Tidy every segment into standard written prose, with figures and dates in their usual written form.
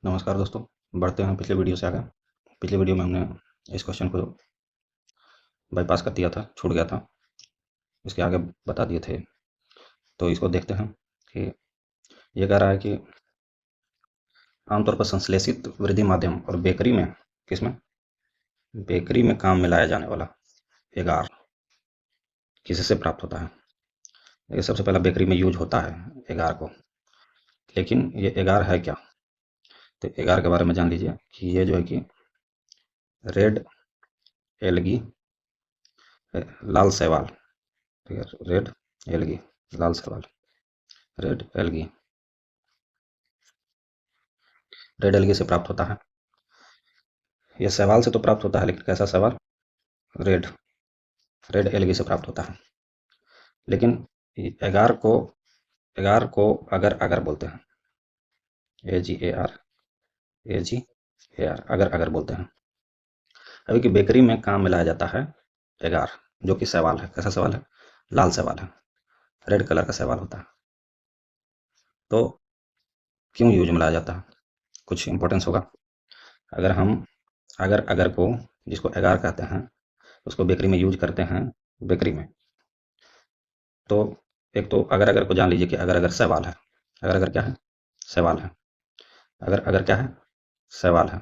नमस्कार दोस्तों। बढ़ते हैं पिछले वीडियो से आगे। पिछले वीडियो में हमने इस क्वेश्चन को बाईपास कर दिया था, छूट गया था, इसके आगे बता दिए थे। तो इसको देखते हैं कि ये कह रहा है कि आमतौर पर संश्लेषित वृद्धि माध्यम और बेकरी में, किसमें, बेकरी में काम में लाया जाने वाला एगार किससे प्राप्त होता है। ये सबसे पहला बेकरी में यूज होता है एगार को, लेकिन ये एगार है क्या। तो एगार के बारे में जान लीजिए कि ये जो है कि रेड एलगी, लाल शैवाल, ठीक है, रेड एलगी, लाल शैवाल, रेड एलगी, रेड एलगी से प्राप्त होता है। ये शैवाल से तो प्राप्त होता है, लेकिन कैसा शैवाल, रेड, रेड एलगी से प्राप्त होता है। लेकिन एगार को अगर अगर बोलते हैं, AGAR, AGAR, अगर अगर बोलते हैं। अभी की बेकरी में काम मिलाया जाता है एगार, जो कि शैवाल है। कैसा शैवाल है, लाल शैवाल है, रेड कलर का शैवाल होता है। तो क्यों यूज में लाया जाता है, कुछ इंपॉर्टेंस होगा। अगर हम अगर अगर को, जिसको एगार कहते हैं, उसको बेकरी में यूज करते हैं, बेकरी में, तो एक तो अगर अगर को जान लीजिए कि अगर अगर सवाल है। अगर अगर क्या है, सवाल है। अगर अगर क्या है, सवाल है।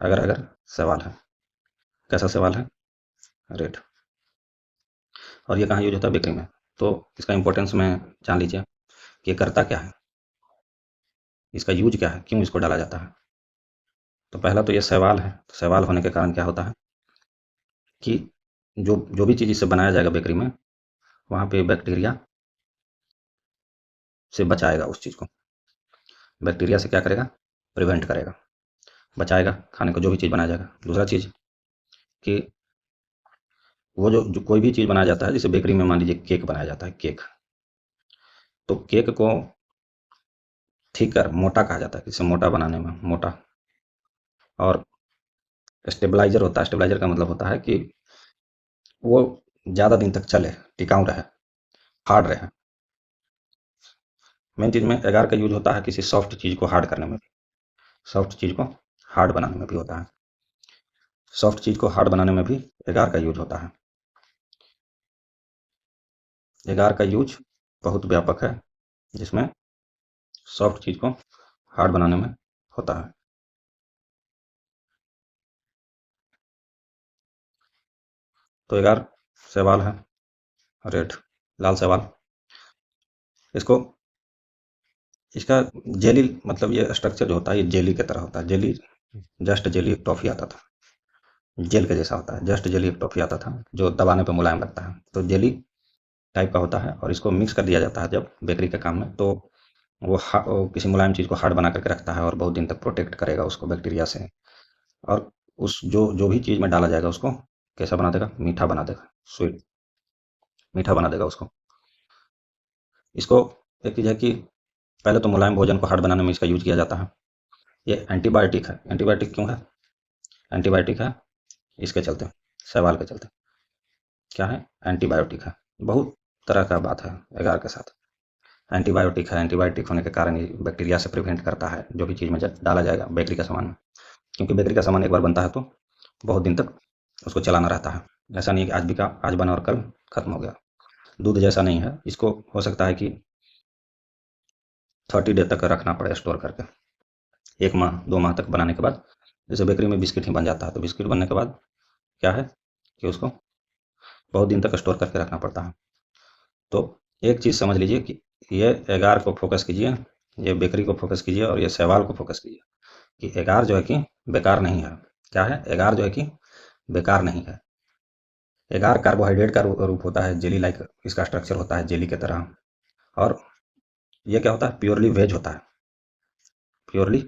अगर अगर सवाल है, कैसा सवाल है, रेट। और ये कहाँ यूज होता है, बेकरी में। तो इसका इंपॉर्टेंस में जान लीजिए कि ये करता क्या है, इसका यूज क्या है, क्यों इसको डाला जाता है। तो पहला तो ये सवाल है। तो सवाल होने के कारण क्या होता है कि जो जो भी चीज़ इससे बनाया जाएगा बेकरी में, वहाँ पे बैक्टीरिया से बचाएगा उस चीज़ को। बैक्टीरिया से क्या करेगा, प्रिवेंट करेगा, बचाएगा खाने को, जो भी चीज़ बनाया जाएगा। दूसरा चीज़ कि वो जो कोई भी चीज़ बनाया जाता है, जैसे बेकरी में मान लीजिए केक बनाया जाता है, केक, तो केक को थिकर, मोटा कहा जाता है, किसे मोटा बनाने में, मोटा। और स्टेबलाइजर होता है। स्टेबलाइजर का मतलब होता है कि वो ज़्यादा दिन तक चले, टिकाऊ रहे, हार्ड रहे। मेन चीज़ में एगार का यूज होता है किसी सॉफ्ट चीज़ को हार्ड करने में भी, सॉफ्ट चीज़ को हार्ड बनाने में भी होता है। सॉफ्ट चीज़ को हार्ड बनाने में भी एगार का यूज होता है। एगार का यूज बहुत व्यापक है, जिसमें सॉफ्ट चीज़ को हार्ड बनाने में होता है। तो एगार सवाल है, रेड, लाल सवाल। इसको, इसका जेली, मतलब ये स्ट्रक्चर जो होता है, ये जेली की तरह होता है। जेली, जस्ट जेली एक टॉफी आता था, जेल के जैसा होता है। जस्ट जेली एक टॉफी आता था जो दबाने पे मुलायम लगता है, तो जेली टाइप का होता है। और इसको मिक्स कर दिया जाता है जब बेकरी के काम में, तो वो किसी मुलायम चीज़ को हार्ड बना करके रखता है और बहुत दिन तक प्रोटेक्ट करेगा उसको बैक्टीरिया से। और उस जो जो भी चीज़ में डाला जाएगा उसको कैसा बना देगा, मीठा बना देगा, स्वीट, मीठा बना देगा उसको। इसको, एक चीज़ है कि पहले तो मुलायम भोजन को हार्ड बनाने में इसका यूज किया जाता है। ये एंटीबायोटिक है। एंटीबायोटिक क्यों है, एंटीबायोटिक है इसके चलते, सवाल के चलते। क्या है, एंटीबायोटिक है। बहुत तरह का बात है एगार के साथ। एंटीबायोटिक है, एंटीबायोटिक होने के कारण ये बैक्टीरिया से प्रिवेंट करता है जो भी चीज़ में डाला जाएगा बेकरी का सामान में। क्योंकि बेकरी का सामान एक बार बनता है तो बहुत दिन तक उसको चलाना रहता है। ऐसा नहीं है कि आज बिका, आज बना और कल खत्म हो गया। दूध जैसा नहीं है, इसको हो सकता है कि 30 डे तक रखना पड़े स्टोर करके, 1 माह 2 माह तक बनाने के बाद। जैसे बेकरी में बिस्किट ही बन जाता है, तो बिस्किट बनने के बाद क्या है कि उसको बहुत दिन तक स्टोर करके रखना पड़ता है। तो एक चीज़ समझ लीजिए कि ये एगार को फोकस कीजिए, ये बेकरी को फोकस कीजिए, और ये सवाल को फोकस कीजिए कि एगार जो है कि बेकार नहीं है। क्या है, एगार जो है कि बेकार नहीं है। एगार कार्बोहाइड्रेट का रूप होता है, जेली लाइक इसका स्ट्रक्चर होता है, जेली की तरह। और ये क्या होता है, प्योरली वेज होता है, प्योरली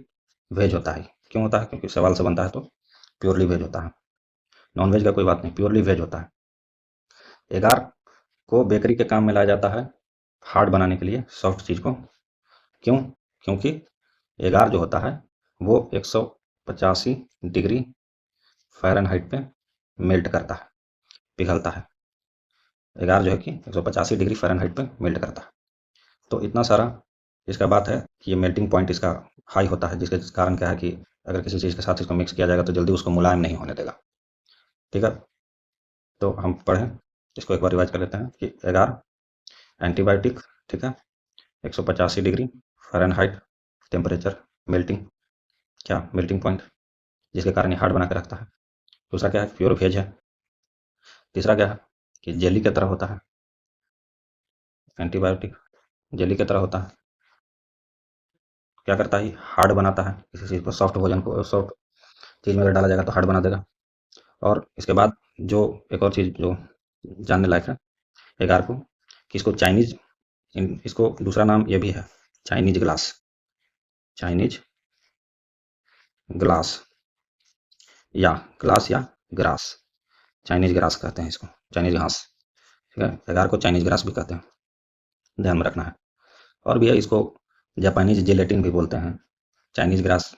वेज होता है। क्यों होता है, क्योंकि सवाल से बनता है तो प्योरली वेज होता है। नॉन वेज का कोई बात नहीं, प्योरली वेज होता है। एगार को बेकरी के काम में लाया जाता है हार्ड बनाने के लिए, सॉफ्ट चीज़ को। क्यों, क्योंकि एगार जो होता है वो 185 डिग्री फ़ारेनहाइट पे मेल्ट करता है, पिघलता है। एगार जो है कि 185 डिग्री फ़ारेनहाइट पे मेल्ट करता है। तो इतना सारा इसका बात है कि ये मेल्टिंग पॉइंट इसका हाई होता है, जिसके कारण क्या है कि अगर किसी चीज़ के साथ इसको मिक्स किया जाएगा तो जल्दी उसको मुलायम नहीं होने देगा। ठीक है, तो हम पढ़ें, इसको एक बार रिवाइज कर लेते हैं कि एगार एंटीबायोटिक, ठीक है, 185 डिग्री फ़ारेनहाइट टेम्परेचर, मेल्टिंग, क्या मेल्टिंग पॉइंट, जिसके कारण ये हार्ड बना के रखता है। दूसरा क्या है, प्योर वेज है। तीसरा क्या है कि जेली की तरह होता है, एंटीबायोटिक जेली की तरह होता है। क्या करता है, हार्ड बनाता है किसी चीज़ को, सॉफ्ट भोजन को सॉफ्ट चीज़ में अगर डाला जाएगा तो हार्ड बना देगा। और इसके बाद जो एक और चीज़ जो जानने लायक है एगार को, कि इसको चाइनीज, इसको दूसरा नाम ये भी है, चाइनीज ग्लास, चाइनीज ग्लास या ग्लास या ग्रास, चाइनीज ग्रास कहते हैं इसको, चाइनीज घास। ठीक है, एगार को चाइनीज ग्रास भी कहते हैं, ध्यान में रखना है। और भी है, इसको जापानीज जेलेटिन भी बोलते हैं, चाइनीज ग्रास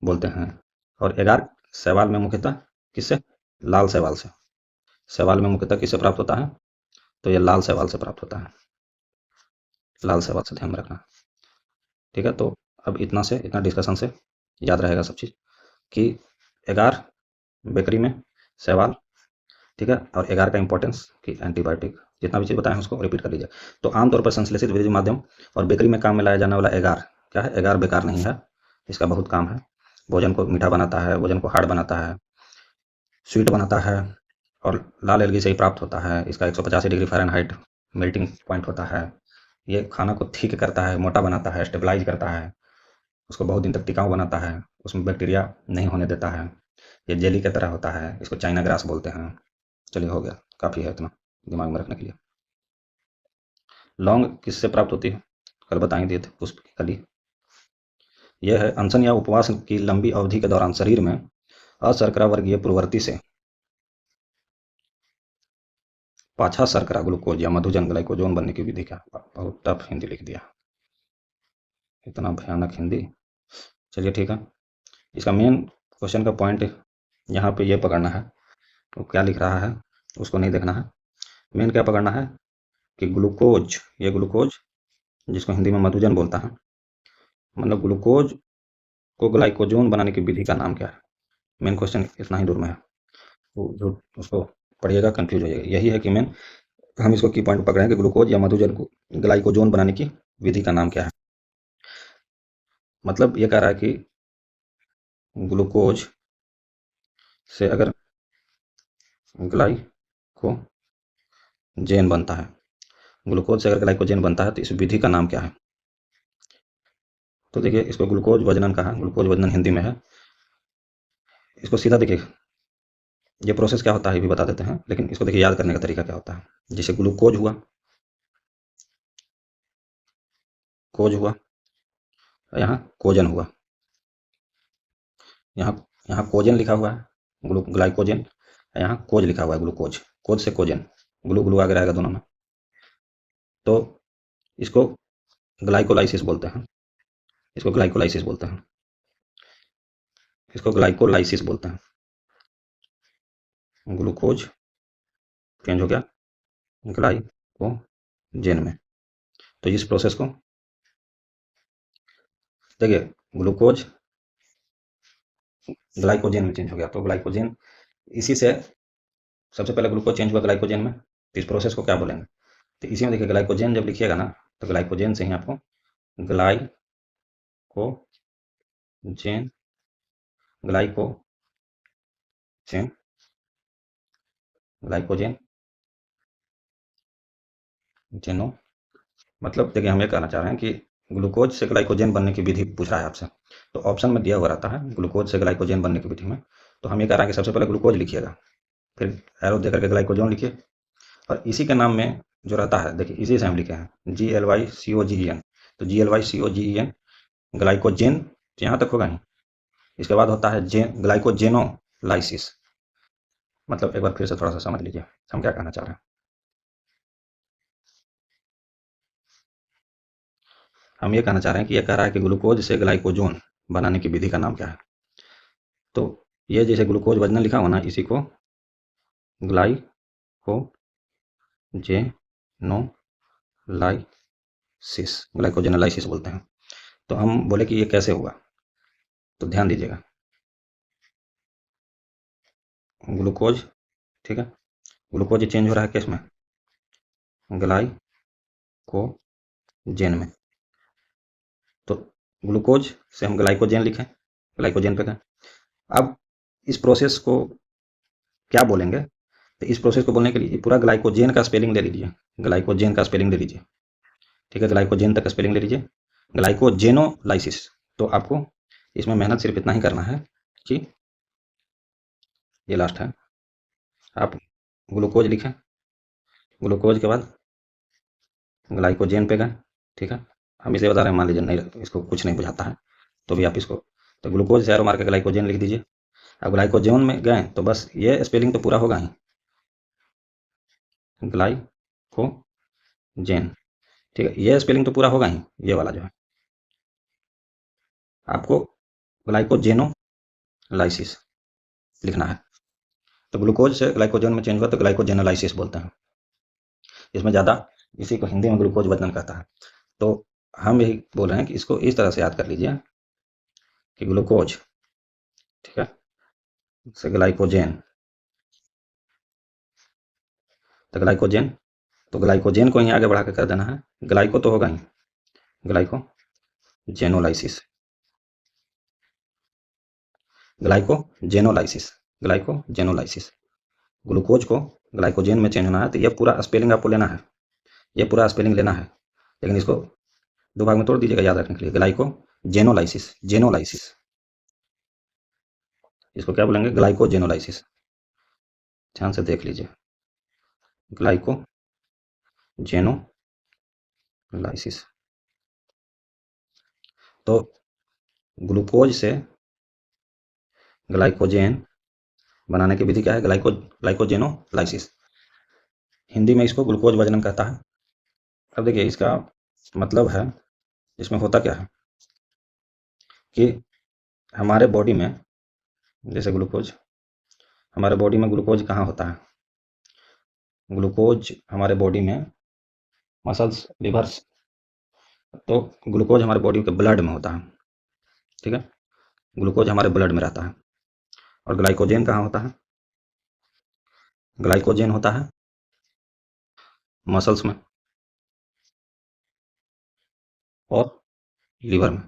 बोलते हैं। और एगार शैवाल में मुख्यतः किससे, लाल शैवाल से, शैवाल में मुख्यतः किससे प्राप्त होता है, तो ये लाल शैवाल से प्राप्त होता है, लाल शैवाल से, ध्यान में रखना। ठीक है, तो अब इतना डिस्कशन से याद रहेगा सब चीज़ कि एगार बेकरी में शैवाल, ठीक है, और एगार का इंपॉर्टेंस कि एंटीबायोटिक, जितना भी चीज़ बताएं उसको रिपीट कर लीजिए। तो आमतौर पर संश्लेषित विद्युत माध्यम और बेकरी में काम में लाया जाने वाला एगार क्या है, एगार बेकार नहीं है, इसका बहुत काम है। भोजन को मीठा बनाता है, भोजन को हार्ड बनाता है, स्वीट बनाता है, और लाल एलगी से ही प्राप्त होता है। इसका 185 डिग्री फ़ारेनहाइट मेल्टिंग पॉइंट होता है। ये खाना को थिक करता है, मोटा बनाता है, स्टेबलाइज करता है, उसको बहुत दिन तक टिकाऊ बनाता है, उसमें बैक्टीरिया नहीं होने देता है। ये जेली की तरह होता है, इसको चाइना ग्रास बोलते हैं। चलिए, हो गया, काफ़ी है इतना दिमाग में रखने के लिए। लौंग किससे प्राप्त होती है, कल बता ही दिए थे, पुष्प की कली। यह है अनशन या उपवास की लंबी अवधि के दौरान शरीर में अशर्करा वर्गीय पूर्ववर्ती से पाछा शर्करा ग्लूकोज या मधुजन ग्लाइकोजोन बनने की विधि का, बहुत टफ हिंदी लिख दिया, इतना भयानक हिंदी। चलिए ठीक है, इसका मेन क्वेश्चन का पॉइंट यहाँ पे ये पकड़ना है, वो क्या लिख रहा है उसको नहीं देखना है। मेन क्या पकड़ना है कि ग्लूकोज, ये ग्लूकोज जिसको हिंदी में मधुजन बोलता है, मतलब ग्लूकोज को ग्लाइकोजोन बनाने की विधि का नाम क्या है। मेन क्वेश्चन इतना ही दूर में है, वो जो उसको पढ़िएगा कंफ्यूज हो जाएगा। यही है कि मेन हम इसको की पॉइंट पकड़े हैं कि ग्लूकोज या मधुजन को ग्लाइकोजोन बनाने की विधि का नाम क्या है। मतलब ये कह रहा है कि ग्लूकोज से अगर ग्लाइकोजेन बनता है, ग्लूकोज से अगर ग्लाइकोजेन बनता है तो इस विधि का नाम क्या है। तो देखिए, इसको ग्लूकोज वजनन कहा, ग्लूकोज वजनन हिंदी में है। इसको सीधा देखिए, ये प्रोसेस क्या होता है ये भी बता देते हैं, लेकिन इसको देखिए याद करने का तरीका क्या होता है। जैसे ग्लूकोज हुआ, कोज हुआ, यहाँ कोजन हुआ, यहाँ यहाँ कोजन लिखा हुआ है ग्लाइकोजन, यहाँ कोज लिखा हुआ है ग्लूकोज, कोज से कोजन, ग्लू ग्लू आगे रहेगा दोनों में। तो इसको ग्लाइकोलाइसिस बोलते हैं, इसको ग्लाइकोलाइसिस बोलते हैं, इसको ग्लाइकोलाइसिस बोलते हैं। ग्लूकोज चेंज हो गया ग्लाइकोजेन में। तो इस प्रोसेस को देखिए, ग्लूकोज ग्लाइकोजेन में चेंज हो गया, तो ग्लाइकोजेन इसी से सबसे पहले ग्लूकोज चेंज हुआ ग्लाइकोजेन में, तो इस प्रोसेस को क्या बोलेंगे। तो इसी में देखिए, ग्लाइकोजेन जब लिखिएगा ना, तो ग्लाइकोजेन से ही आपको ग्लाइकोजेन, ग्लाइकोजेन, ग्लाइकोजेन जेनो, मतलब देखिए हम ये कहना चाह रहे हैं कि ग्लूकोज से ग्लाइकोजेन बनने की विधि पूछ रहा है आपसे, तो ऑप्शन में दिया हुआ रहता है ग्लूकोज से ग्लाइकोजेन बनने की विधि में। तो हम ये कह रहे हैं कि सबसे पहले ग्लूकोज लिखिएगा, फिर एरो दे करके ग्लाइकोजन लिखिए, और इसी के नाम में जो रहता है, देखिए इसी से हम लिखे हैं GLYCOGEN, तो GLYCOGEN ग्लाइकोजेन, तो यहाँ तक होगा नहीं। इसके बाद होता है ग्लाइकोजेनोलाइसिस, मतलब एक बार फिर से थोड़ा सा समझ लीजिए हम क्या कहना चाह रहे हैं। हम ये कहना चाह रहे हैं कि ये कह रहा है कि ग्लूकोज से ग्लाइकोजोन बनाने की विधि का नाम क्या है। तो ये जैसे ग्लूकोज वजन लिखा हुआ ना, इसी को ग्लाइकोजेनोलाइसिस बोलते हैं। तो हम बोले कि ये कैसे हुआ, तो ध्यान दीजिएगा, ग्लूकोज, ठीक है, ग्लूकोज चेंज हो रहा है किस में, ग्लाइकोजेन में। तो ग्लूकोज से हम ग्लाइकोजेन लिखें, ग्लाइकोजेन पे गए। अब इस प्रोसेस को क्या बोलेंगे, तो इस प्रोसेस को बोलने के लिए पूरा ग्लाइकोजेन का स्पेलिंग ले लीजिए, ग्लाइकोजेन का स्पेलिंग ले लीजिए, ठीक है, ग्लाइकोजेन तक का स्पेलिंग ले लीजिए, ग्लाइकोजेनोलाइसिस। तो आपको इसमें मेहनत सिर्फ इतना ही करना है कि ये लास्ट है, आप ग्लूकोज लिखें, ग्लूकोज के बाद ग्लाइकोजेन पे गए, ठीक है, हम इसे बता रहे हैं, मान लीजिए नहीं, इसको कुछ नहीं बुझाता है तो भी आप इसको, तो ग्लूकोज से एरो मार के ग्लाइकोजेन लिख दीजिए। अब ग्लाइकोजेन में गए तो बस ये स्पेलिंग तो पूरा होगा ही, ग्लाइकोजेन, ठीक है, ये स्पेलिंग तो पूरा होगा ही, ये वाला जो है आपको ग्लाइकोजेनोलाइसिस लिखना है। तो ग्लूकोज से ग्लाइकोजेन में चेंज हुआ तो ग्लाइकोजेनोलाइसिस बोलते हैं, इसमें ज़्यादा, इसी को हिंदी में ग्लूकोज बदनाम कहता है। तो हम यही बोल रहे हैं कि इसको इस तरह से याद कर लीजिए कि ग्लूकोज, ठीक है, से ग्लाइकोजेन, तो ग्लाइकोजेन, तो ग्लाइकोजेन को ही आगे बढ़ा के कर देना है, ग्लाइको तो होगा ही, ग्लाइकोजेनोलाइसिस, ग्लाइकोजेनोलाइसिस, ग्लाइकोजेनोलाइसिस। ग्लूकोज को ग्लाइकोजेन में चेंज होना है, तो ये पूरा स्पेलिंग आपको लेना है, ये पूरा स्पेलिंग लेना है, लेकिन इसको दो भाग में तोड़ दीजिएगा याद रखने के लिए, ग्लाइकोजेनोलाइसिस, जेनोलाइसिस, इसको क्या बोलेंगे, ग्लाइकोजेनोलाइसिस, ध्यान से देख लीजिए, ग्लाइकोजेनोलाइसिस। तो ग्लूकोज से ग्लाइकोजेन बनाने की विधि क्या है, ग्लाइकोजेनोलाइसिस, हिंदी में इसको ग्लूकोज वजनन कहता है। अब देखिए इसका मतलब है, इसमें होता क्या है कि हमारे बॉडी में, जैसे ग्लूकोज, हमारे बॉडी में ग्लूकोज कहाँ होता है, ग्लूकोज हमारे बॉडी में मसल्स, लिवर्स, तो ग्लूकोज हमारे बॉडी के ब्लड में होता है, ठीक है, ग्लूकोज हमारे ब्लड में रहता है। और ग्लाइकोजेन कहाँ होता है, ग्लाइकोजेन होता है मसल्स में और लीवर में।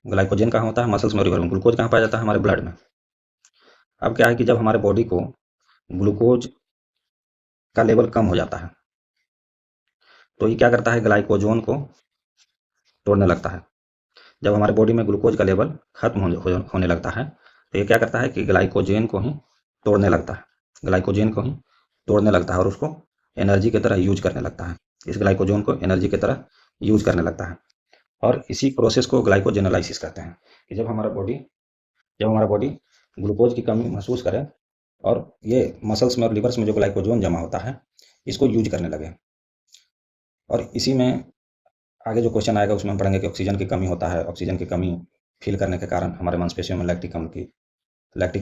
ग्लाइकोजेन कहाँ होता है, मसल्स में और लीवर में। ग्लूकोज कहाँ पाया जाता है, हमारे ब्लड में। अब क्या है कि जब हमारे बॉडी को ग्लूकोज का लेवल कम हो जाता है तो ये क्या करता है, ग्लाइकोजन को तोड़ने लगता है। जब हमारे बॉडी में ग्लूकोज का लेवल खत्म होने लगता है तो ये क्या करता है कि ग्लाइकोजेन को ही तोड़ने लगता है, ग्लाइकोजेन को ही तोड़ने लगता है और उसको एनर्जी की तरह यूज करने लगता है, इस ग्लाइकोजन को एनर्जी की तरह यूज करने लगता है। और इसी प्रोसेस को ग्लाइकोजेनोलाइसिस कहते हैं कि जब हमारा बॉडी ग्लूकोज की कमी महसूस करे और ये मसल्स में और लिवर्स में जो ग्लाइकोजन जमा होता है इसको यूज करने लगे। और इसी में आगे जो क्वेश्चन आएगा उसमें हम पढ़ेंगे कि ऑक्सीजन की कमी होता है, ऑक्सीजन की कमी फील करने के कारण हमारे मांसपेशियों में लैक्टिक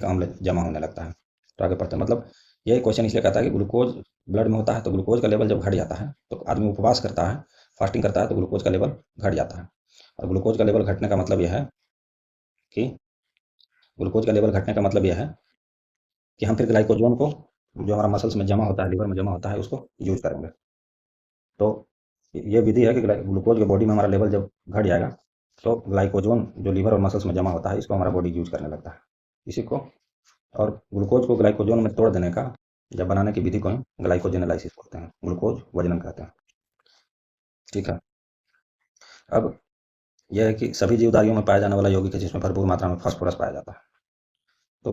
अम्ल जमा होने लगता है। तो आगे पढ़ते हैं, मतलब ये क्वेश्चन इसलिए कहता है कि ग्लूकोज ब्लड में होता है तो ग्लूकोज का लेवल जब घट जाता है तो आदमी उपवास करता है, फास्टिंग करता है तो ग्लूकोज का लेवल घट जाता है। और ग्लूकोज का लेवल घटने का मतलब यह है कि ग्लूकोज का लेवल घटने का मतलब यह है कि हम फिर ग्लाइकोजन को जो हमारा मसल्स में जमा होता है, लिवर में जमा होता है, उसको यूज करेंगे। तो ये विधि है कि ग्लूकोज के बॉडी में हमारा लेवल जब घट जाएगा तो ग्लाइकोजन जो लिवर और मसल्स में जमा होता है इसको हमारा बॉडी यूज करने लगता है, इसी को। और ग्लूकोज को ग्लाइकोजन में तोड़ देने का, जब बनाने की विधि को हम ग्लाइकोजेनोलाइसिस बोलते हैं, ग्लूकोज वजनन कहते हैं, ठीक है। अब यह है कि सभी जीवधारियों में पाया जाने वाला यौगिक है जिसमें भरपूर मात्रा में फास्फोरस पाया जाता है। तो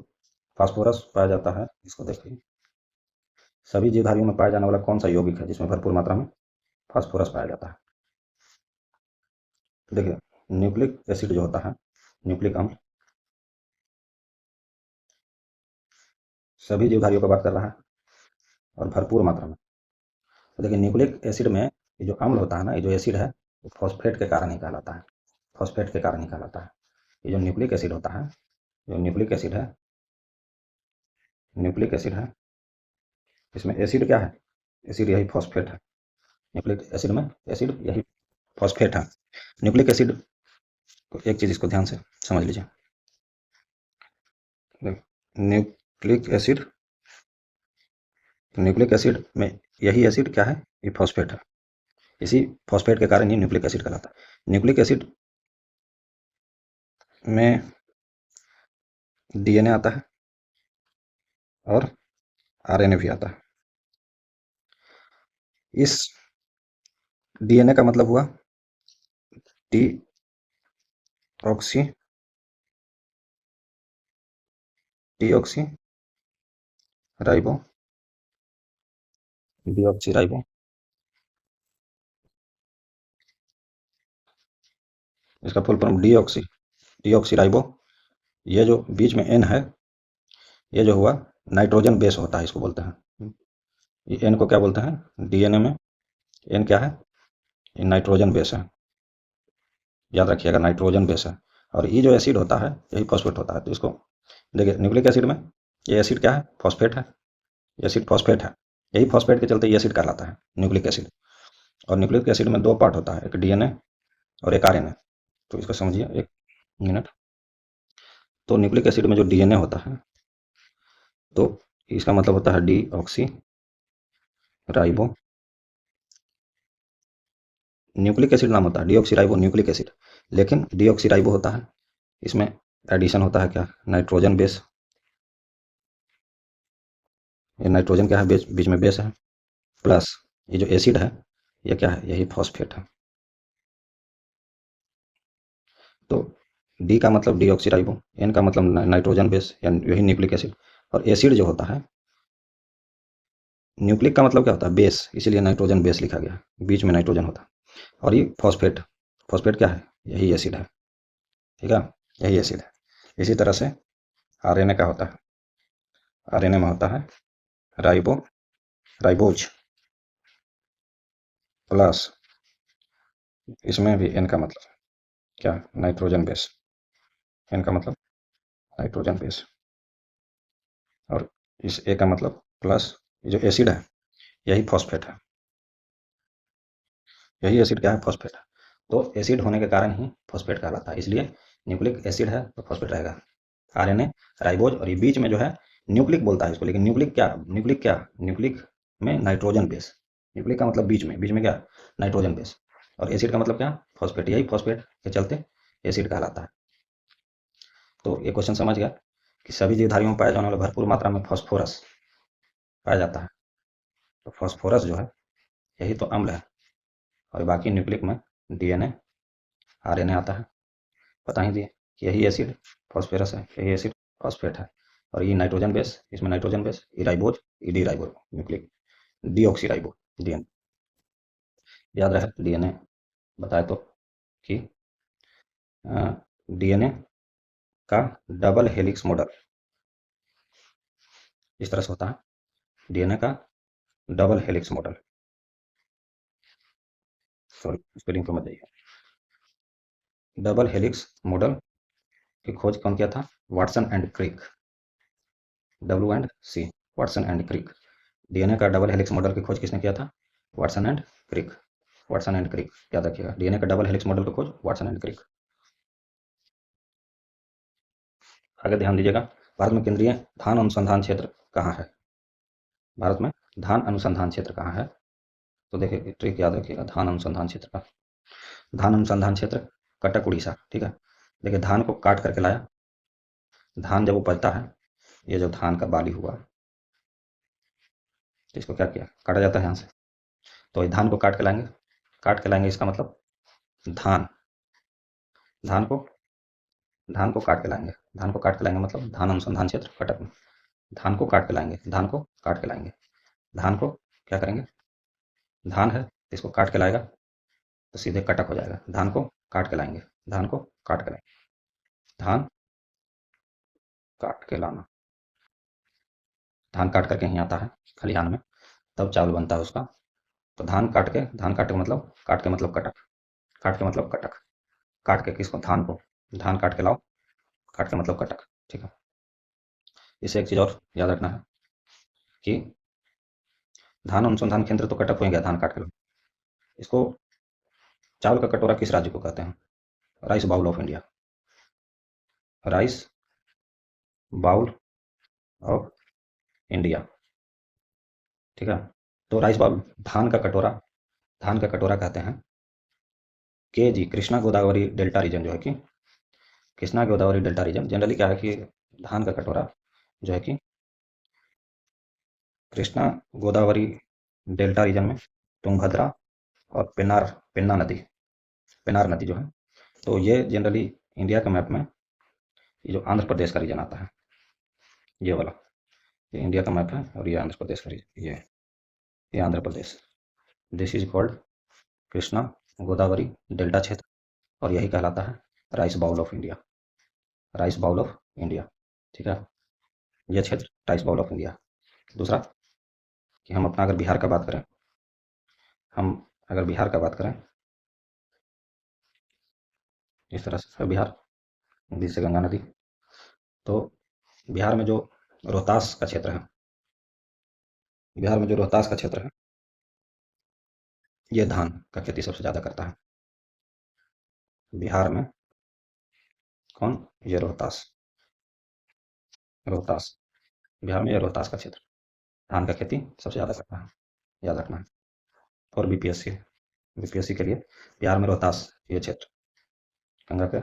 फास्फोरस पाया जाता है, इसको देखिए, सभी जीवधारियों में पाया जाने वाला कौन सा यौगिक है जिसमें भरपूर मात्रा में फास्फोरस पाया जाता है। तो देखिए न्यूक्लिक एसिड जो होता है, न्यूक्लिक अम्ल, सभी जीवधारियों का बात कर रहा है और भरपूर मात्रा में। तो देखिए न्यूक्लिक एसिड में ये जो अम्ल होता है ना, ये जो एसिड है वो फॉस्फेट के कारण ही कहलाता है, फॉस्फेट के कारण ही कहलाता है। ये जो न्यूक्लिक एसिड होता है, जो न्यूक्लिक एसिड है, इसमें एसिड क्या है, एसिड यही फॉस्फेट है। न्यूक्लिक एसिड में एसिड यही फॉस्फेट है। न्यूक्लिक एसिड तो एक चीज़ इसको ध्यान से समझ लीजिए। न्यूक्लिक एसिड में यही एसिड क्या है, ये फॉस्फेट है। इसी फॉस्फेट के कारण ये न्यूक्लिक एसिड कहलाता है। न्यूक्लिक एसिड में डीएनए आता है और आरएनए भी आता है। इस डीएनए का मतलब हुआ D oxy deoxy ribo deoxy ribo इसका full form deoxy deoxy ribo. ये जो बीच में एन है, ये जो हुआ नाइट्रोजन बेस होता है, इसको बोलते हैं। ये एन को क्या बोलते हैं डीएनए में, एन क्या है, ये नाइट्रोजन बेस है। याद रखिएगा नाइट्रोजन बेस है। और ये जो एसिड होता है यही फॉस्फेट होता है। तो इसको देखिए, न्यूक्लिक एसिड में ये एसिड क्या है, फॉस्फेट है। ये एसिड फॉस्फेट है, यही फॉस्फेट के चलते ये एसिड कहलाता है न्यूक्लिक एसिड। और न्यूक्लिक एसिड में दो पार्ट होता है, एक डीएनए और एक आरएनए। तो इसको समझिए एक मिनट। तो न्यूक्लिक एसिड में जो डीएनए होता है, तो इसका मतलब होता है D oxy ribo. Nucleic acid नाम होता है डीऑक्सी राइबो न्यूक्लिक एसिड, लेकिन डीऑक्सी राइबो होता है, इसमें एडिशन होता है क्या, नाइट्रोजन बेस। ये नाइट्रोजन क्या है, बेस, बीच में बेस है, प्लस ये जो एसिड है ये क्या है, यही फॉस्फेट है। तो डी का मतलब डीऑक्सीराइबो, एन का मतलब नाइट्रोजन बेस या यही न्यूक्लिक एसिड। और एसिड जो होता है, न्यूक्लिक का मतलब क्या होता है, बेस, इसीलिए नाइट्रोजन बेस लिखा गया, बीच में नाइट्रोजन होता है। और ये फॉस्फेट, फॉस्फेट क्या है, यही एसिड है। ठीक है, यही एसिड है। इसी तरह से आरएनए का होता है, आरएनए में होता है राइबो राइबोज प्लस, इसमें भी एन का मतलब क्या, नाइट्रोजन बेस, एन का मतलब नाइट्रोजन बेस। और इस ए का मतलब प्लस, ये जो एसिड है यही फॉस्फेट है, यही एसिड क्या है, फॉस्फेट है। तो एसिड होने के कारण ही फॉस्फेट कहलाता है, इसलिए न्यूक्लिक एसिड है तो फॉस्फेट रहेगा। आरएनए राइबोज, और ये बीच में जो है न्यूक्लिक बोलता है इसको, लेकिन न्यूक्लिक क्या, न्यूक्लिक क्या, न्यूक्लिक में नाइट्रोजन बेस। न्यूक्लिक का मतलब बीच में, बीच में क्या, नाइट्रोजन बेस। और एसिड का मतलब क्या, फॉस्फेट, यही फॉस्फेट के चलते एसिड कहलाता है। तो ये क्वेश्चन समझ गया कि सभी जीवधारियों में पाया जाने वाला भरपूर मात्रा में फॉस्फोरस पाया जाता है। तो फॉस्फोरस जो है यही तो अम्ल है। और बाकी न्यूक्लिक में डीएनए आरएनए आता है। बता ही दिए कि यही एसिड फॉस्फेरस है, यही एसिड फॉस्फेट है। और ये नाइट्रोजन बेस, इसमें नाइट्रोजन बेस, ई राइबोज, ई D ribose nucleic, deoxy ribo DNA. याद रहे डीएनए बताए तो कि डीएनए का डबल हेलिक्स मॉडल इस तरह से होता है, डीएनए का double helix model, sorry spelling को मत जाइए। डबल हेलिक्स मॉडल की खोज कौन किया था, Watson and Crick, W and C, Watson and Crick. DNA का डबल हेलिक्स मॉडल की खोज किसने किया था, Watson and Crick, Watson and Crick, याद रखिएगा डीएनए का डबल हेलिक्स मॉडल की खोज वाटसन एंड क्रिक। आगे ध्यान दीजिएगा, भारत में केंद्रीय धान अनुसंधान क्षेत्र कहाँ है, भारत में धान अनुसंधान क्षेत्र कहाँ है। तो देखिए ट्रिक याद रखिएगा धान अनुसंधान क्षेत्र का, धान अनुसंधान क्षेत्र कटक उड़ीसा। ठीक है, देखिए धान को काट करके लाया, धान जब उपजता है, ये जो धान का बाली हुआ, तो इसको क्या किया, काटा जाता है यहाँ से। तो ये धान को काट के लाएंगे, काट के लाएंगे इसका मतलब धान, धान को, धान को काट के लाएंगे, धान को काट के लाएंगे मतलब धान अनुसंधान क्षेत्र कटक में। धान को काट के लाएंगे, धान को काट के लाएंगे, धान को क्या करेंगे, धान है तो इसको काट के लाएगा तो सीधे कटक हो जाएगा। धान को काट के लाएंगे, धान को काट के लाएंगे, धान काट के लाना, धान काट करके यहीं आता है खलिहान में, तब चावल बनता है उसका। तो धान काट के, धान काट के मतलब, काट के मतलब कटक, काट के मतलब कटक, काट के किसको, धान को, धान काट के लाओ, काट के मतलब कटक। ठीक है, इसे एक चीज़ और याद रखना है कि धान अनुसंधान केंद्र तो कटक हो गया, धान काट के लाओ। इसको चावल का कटोरा किस राज्य को कहते हैं, rice bowl of India, rice bowl of India. ठीक है, तो राइस बाउल, धान का कटोरा कहते हैं के जी, कृष्णा गोदावरी डेल्टा रीजन जो है कि Krishna Godavari delta region generally क्या है कि धान का कटोरा जो है कि कृष्णा गोदावरी डेल्टा रीजन में तुंगभद्रा और पेन्नार नदी जो है, तो ये जनरली इंडिया के मैप में ये जो आंध्र प्रदेश का रीजन आता है, ये वाला, ये इंडिया का मैप है और ये आंध्र प्रदेश का रीजन, ये Andhra Pradesh, this is called Krishna Godavari delta क्षेत्र, और यही कहलाता है rice bowl of India, rice bowl of India. ठीक है, ये क्षेत्र राइस बाउल ऑफ इंडिया। दूसरा कि हम अपना अगर बिहार का बात करें, हम अगर बिहार का बात करें इस तरह से बिहार नदी से गंगा नदी, तो बिहार में जो रोहतास का क्षेत्र है, बिहार में जो रोहतास का क्षेत्र है, ये धान का खेती सबसे ज़्यादा करता है बिहार में। कौन? ये रोहतास, रोहतास, बिहार में ये रोहतास का क्षेत्र धान का खेती सबसे ज़्यादा करता है, याद रखना है। और बीपीएससी के लिए बिहार में रोहतास ये क्षेत्र गंगा के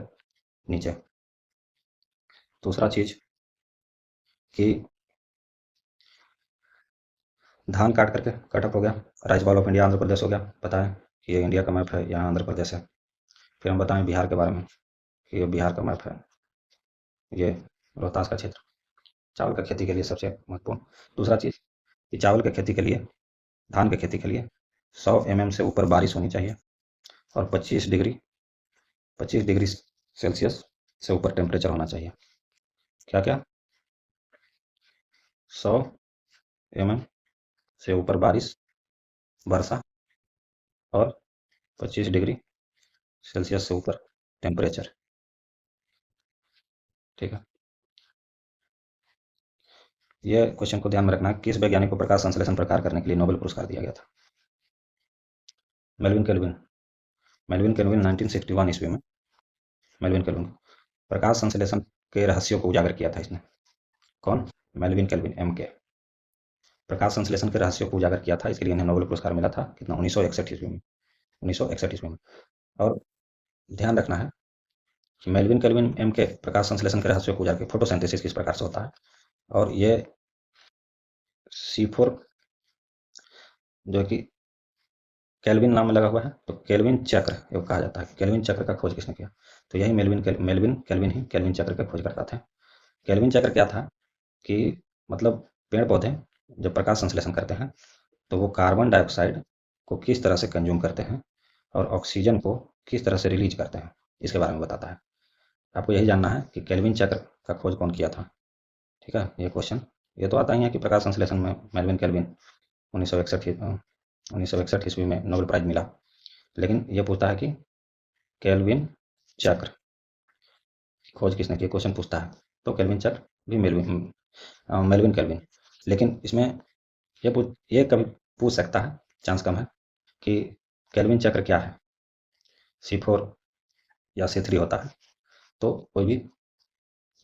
नीचे। दूसरा चीज कि धान काट करके कटअप हो गया, rice bowl of India Andhra Pradesh हो गया, पता है कि ये इंडिया का मैप है, यहाँ आंध्र प्रदेश है। फिर हम बताएं बिहार के बारे में कि ये बिहार का मैप है, ये रोहतास का क्षेत्र चावल की खेती के लिए सबसे महत्वपूर्ण। दूसरा चीज़ कि चावल की खेती के लिए, धान की खेती के लिए 100 mm से ऊपर बारिश होनी चाहिए और 25 डिग्री सेल्सियस से ऊपर टेम्परेचर होना चाहिए। क्या क्या? 100 mm से ऊपर बारिश, वर्षा, और 25 डिग्री सेल्सियस से ऊपर टेम्परेचर। ठीक है, ये क्वेश्चन को ध्यान में रखना है। किस वैज्ञानिक को प्रकाश संश्लेषण प्रकार करने के लिए नोबेल पुरस्कार दिया गया था? मेल्विन केल्विन, मेल्विन केल्विन 1961 ईस्वी में मेल्विन केल्विन प्रकाश संश्लेषण के रहस्यों को उजागर किया था इसने। कौन? मेल्विन केल्विन, एम के। प्रकाश संश्लेषण के रहस्यों को उजागर किया था, इसके लिए इन्हें नोबेल पुरस्कार मिला था कितना? 1961 ईस्वी में, 1961 ईस्वी में। और ध्यान रखना है कि मेल्विन केल्विन एम के प्रकाश संश्लेषण के रहस्यों को उजागर, फोटोसिंथेसिस किस प्रकार से होता है, और ये C4 जो कि केल्विन नाम में लगा हुआ है, तो केल्विन चक्र ये कहा जाता है। केल्विन चक्र का खोज किसने किया? तो यही मेल्विन केल्विन ही केल्विन चक्र का खोज करता था। केल्विन चक्र क्या था कि मतलब पेड़ पौधे जब प्रकाश संश्लेषण करते हैं तो वो कार्बन डाइऑक्साइड को किस तरह से कंज्यूम करते हैं और ऑक्सीजन को किस तरह से रिलीज करते हैं, इसके बारे में बताता है। आपको यही जानना है कि केल्विन चक्र का खोज कौन किया था। ठीक है, ये क्वेश्चन ये तो आता ही है कि प्रकाश संश्लेषण में मेल्विन केल्विन 1961 ईस्वी में नोबेल प्राइज मिला, लेकिन ये पूछता है कि केल्विन चक्र की खोज किसने की, क्वेश्चन पूछता है। तो केल्विन चक्र भी मेल्विन केल्विन, लेकिन इसमें ये कभी पूछ सकता है, चांस कम है, कि केल्विन चक्र क्या है, C4 या C3 होता है, तो कोई भी,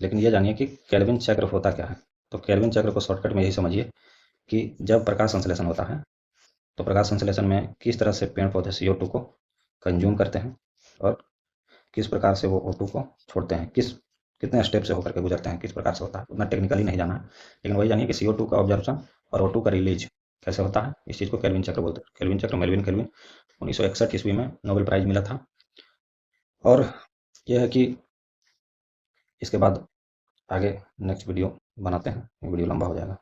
लेकिन ये जानिए कि केल्विन चक्र होता क्या है। तो केल्विन चक्र को शॉर्टकट में यही समझिए कि जब प्रकाश संश्लेषण होता है तो प्रकाश संश्लेषण में किस तरह से पेड़ पौधे CO2 को कंज्यूम करते हैं और किस प्रकार से वो O2 को छोड़ते हैं, कितने स्टेप से होकर के गुजरते हैं, किस प्रकार से होता है, उतना टेक्निकली नहीं जाना है, लेकिन वही जानिए कि CO2 का ऑब्जर्वेशन और O2 का रिलीज कैसे होता है, इस चीज़ को केल्विन चक्र बोलते हैं। केल्विन चक्र मेल्विन केल्विन 1961 ईस्वी में नोबेल प्राइज मिला था। और यह है कि इसके बाद आगे नेक्स्ट वीडियो बनाते हैं, ये वीडियो लंबा हो जाएगा।